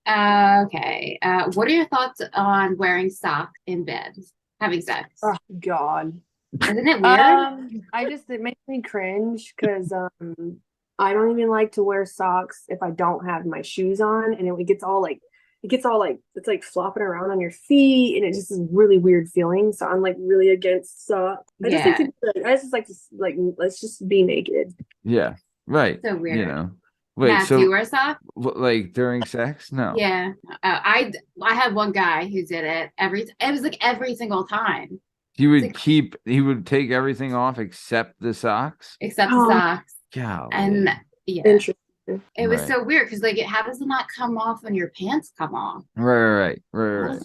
Okay. What are your thoughts on wearing socks in bed, having sex? Oh God. Isn't it weird? It makes me cringe because I don't even like to wear socks if I don't have my shoes on, and it gets all like it's like flopping around on your feet, and it just is a really weird feeling. So I'm like really against socks. Yeah. I just like to like let's just be naked. Yeah, right. So You weird. know. Wait, Matt, do you so wear socks? like during sex? No. Yeah. I had one guy who did it it was like every single time. It's like He would take everything off except the socks? except the Oh, socks. And Golly. yeah, interesting. it was Right. so weird because like how does it not come off when your pants come off? Right. Right.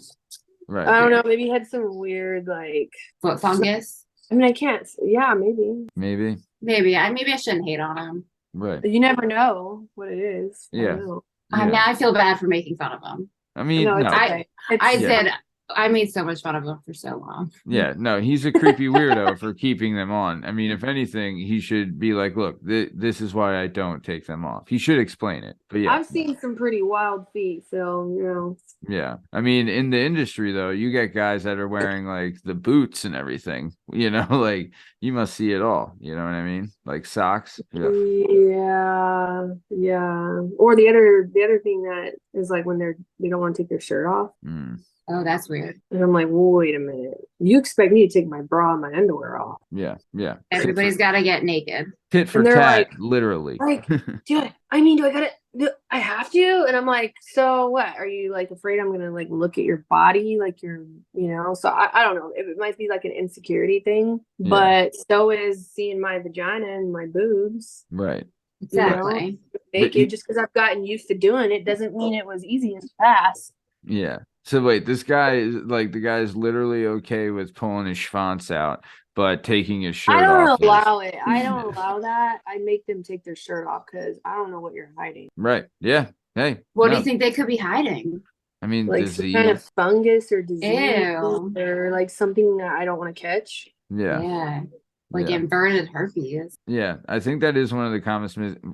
I don't Weird. know. Maybe he had some weird like. Foot fungus? I mean, I can't. Yeah, maybe. Maybe. Maybe I shouldn't hate on him. Right. You never know what it is. I don't Yeah. know. Yeah. Now I feel bad for making fun of him. I mean, No, it's no. okay. I It's Yeah. said I made so much fun of him for so long. Yeah, no, he's a creepy weirdo for keeping them on. I mean, if anything, he should be like, look, this is why I don't take them off. He should explain it. But yeah, I've seen some pretty wild feet, so you know. yeah. I mean, in the industry though, you get guys that are wearing like the boots and everything, like you must see it all. You know what I mean? Like socks. Yeah. Yeah, yeah. Or the other thing that is like when they don't want to take their shirt off. Mm, Oh, that's weird. And I'm like, wait a minute. You expect me to take my bra and my underwear off? yeah. Everybody's got to get naked. Tit for And they're tat, like, literally. I have to? And I'm like, so what? Are you like afraid I'm gonna like look at your body like you're. So I don't know. It might be like an insecurity thing, Yeah. but so is seeing my vagina and my boobs, Right. Exactly. But naked. Just because I've gotten used to doing it doesn't mean it was easy and fast. yeah. So wait, this guy is like the guy is literally okay with pulling his schwanz out, but taking his I shirt off don't is allow it. I don't allow that. I make them take their shirt off because I don't know what you're hiding. right. Yeah. Hey, What do you no. think they could be hiding? I mean Like some kind of disease. fungus or disease Ew. or like something that I don't want to catch. Yeah. Yeah. Like Yeah. inverted herpes. Yeah. I think that is one of the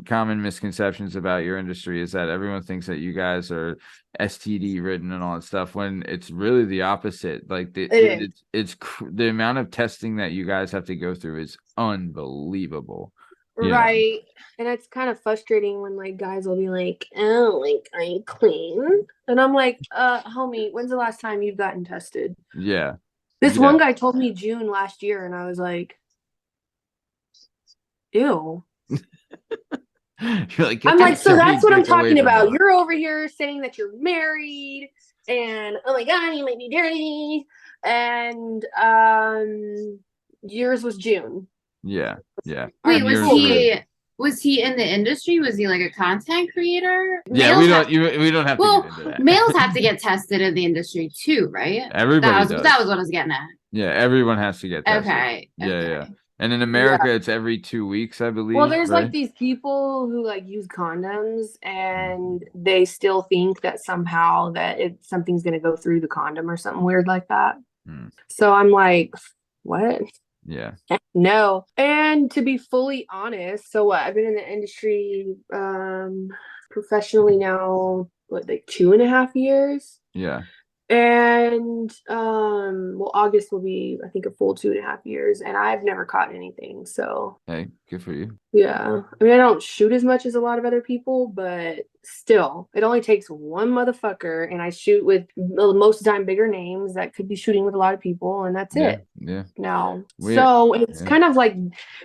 common misconceptions about your industry is that everyone thinks that you guys are STD ridden and all that stuff when it's really the opposite. Like It is. the amount of testing that you guys have to go through is unbelievable. You know. Right. And it's kind of frustrating when like guys will be like, oh, like, are you clean? And I'm like, homie, when's the last time you've gotten tested? Yeah. This Yeah. one guy told me June last year, and I was like, ew. You're like, I'm like, so that's what I'm talking about. Her. You're over here saying that you're married, and oh my God, you might be dirty. And yours was June. Yeah. Wait, And yours was he in the industry? Was he like a content creator? Yeah, Males we don't have to well, get into that. males have to get tested in the industry too, right? Everybody does. That was what I was getting at. Yeah, everyone has to get tested. Okay. Yeah. And in America, it's every 2 weeks, I believe. Well, there's right? like these people who like use condoms and they still think that somehow that something's gonna go through the condom or something weird like that. So I'm like, what? Yeah. No. And to be fully honest, so what? I've been in the industry professionally now, what, like 2.5 years? Yeah. And well, August will be, I think, a full 2.5 years, and I've never caught anything. So Hey, good for you. yeah, I mean, I don't shoot as much as a lot of other people, but still, it only takes one motherfucker, and I shoot with most of the time bigger names that could be shooting with a lot of people, and that's it. Yeah. Now, so it's kind of like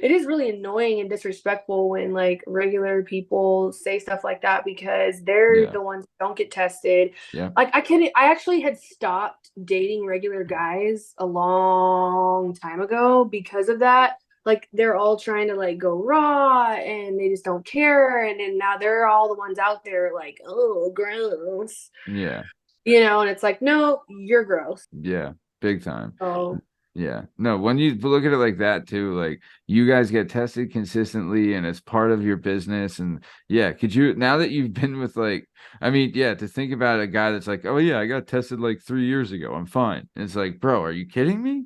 it is really annoying and disrespectful when like regular people say stuff like that because they're the ones that don't get tested. Yeah. Like I actually had stopped dating regular guys a long time ago because of that. Like they're all trying to like go raw and they just don't care. And then now they're all the ones out there like, oh, gross. Yeah. And it's like, no, you're gross. Yeah. Big time. Oh. Yeah. No, when you look at it like that too, like you guys get tested consistently and it's part of your business. And yeah, now that you've been with like, I mean, yeah, to think about a guy that's like, oh yeah, I got tested like 3 years ago. I'm fine. And it's like, bro, are you kidding me?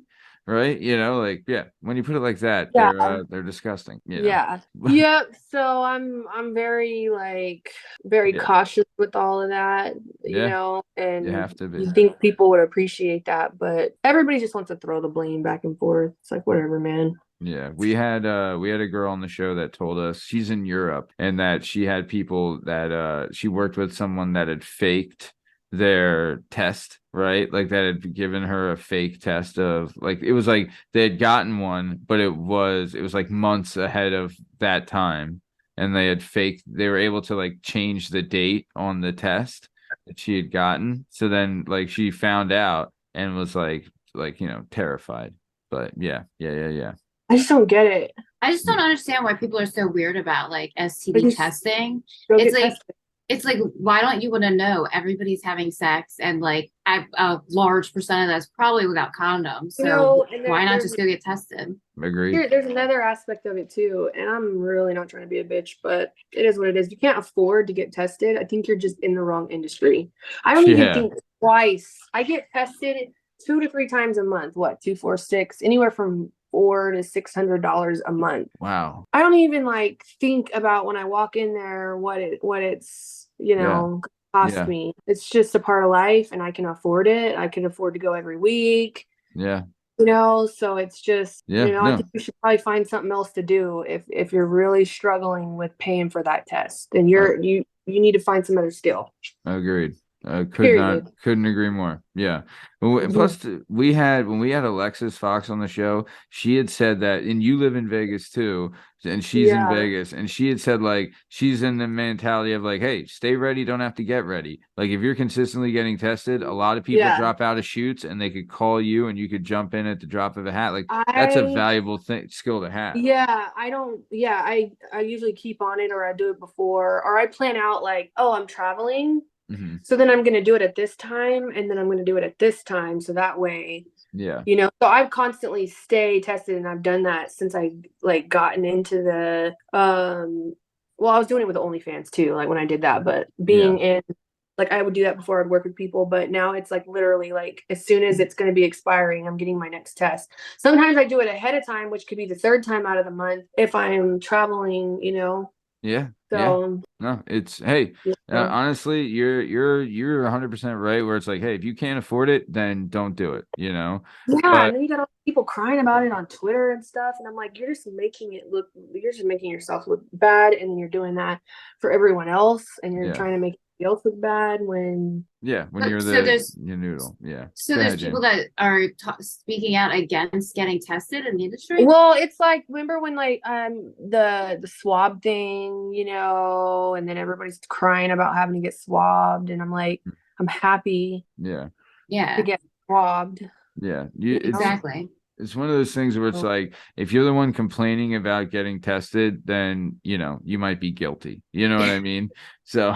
right? You know, like, yeah, when you put it like that, Yeah. they're disgusting, you know. Yeah. Yep. So I'm very like very Yeah, cautious with all of that, yeah, you and have to be. you think people would appreciate that, but everybody just wants to throw the blame back and forth. It's like whatever, man. Yeah, we had a girl on the show that told us she's in Europe and that she had people that she worked with someone that had faked their test, right? Like that had given her a fake test of like it was like they had gotten one, but it was like months ahead of that time and they were able to like change the date on the test that she had gotten. So then like she found out and was like, terrified. But yeah, yeah, yeah, yeah. I just don't get it. I just don't understand why people are so weird about like Like, STD just testing. go It's get like tested. it's like why don't you want to know everybody's having sex and like a large percent of that's probably without condoms. So And why not just go get tested? Agreed. there's another aspect of it too, and I'm really not trying to be a bitch, but it is what it is. If you can't afford to get tested, I think you're just in the wrong industry. I don't even Yeah. think twice. I get tested 2 to 3 times a month. What, 2, 4, 6, anywhere from $400 to $600 a month. Wow. I don't even like think about when I walk in there what it's Yeah. cost Yeah. me. It's just a part of life, and I can afford it. I can afford to go every week. Yeah. So it's just, Yeah. I No, think you should probably find something else to do if you're really struggling with paying for that test. Then uh, you need to find some other skill. agreed. Period. Couldn't agree more. Yeah. Well, and Mhm. plus, when we had Alexis Fox on the show, she had said that, and you live in Vegas too, and she's in Yeah. Vegas, and she had said like she's in the mentality of like, hey, stay ready, don't have to get ready. Like if you're consistently getting tested, a lot of people Yeah. drop out of shoots, and they could call you, and you could jump in at the drop of a hat. Like that's a I valuable skill to have. Yeah, I don't yeah, I usually keep on it, or I do it before, or I plan out like, oh, I'm traveling. Hmm. So then I'm going to do it at this time, and then I'm going to do it at this time. So that way, Yeah. so I've constantly stay tested, and I've done that since I like gotten into the well, I was doing it with OnlyFans too, like when I did that, but Yeah. being in like I would do that before I'd work with people, but now it's like literally like as soon as it's going to be expiring, I'm getting my next test. Sometimes I do it ahead of time, which could be the third time out of the month if I'm traveling. Yeah. Yeah. So, No, it's hey, honestly, you're 100% right where it's like, hey, if you can't afford it, then don't do it, you know. yeah, But and then you got all people crying about it on Twitter and stuff, and I'm like, you're just making yourself look bad, and then you're doing that for everyone else, and you're yeah. trying to make everybody else look bad when. Yeah, when But you're so there's your noodle. Yeah. so Go there's ahead, people Jen. that are speaking out against getting tested in the industry. Well, it's like remember when like the swab thing, and then everybody's crying about having to get swabbed, and I'm like, I'm happy Yeah. to Yeah, get swabbed, Yeah. you know. exactly. It's one of those things where it's like if you're the one complaining about getting tested, then you might be guilty. You know what I mean? So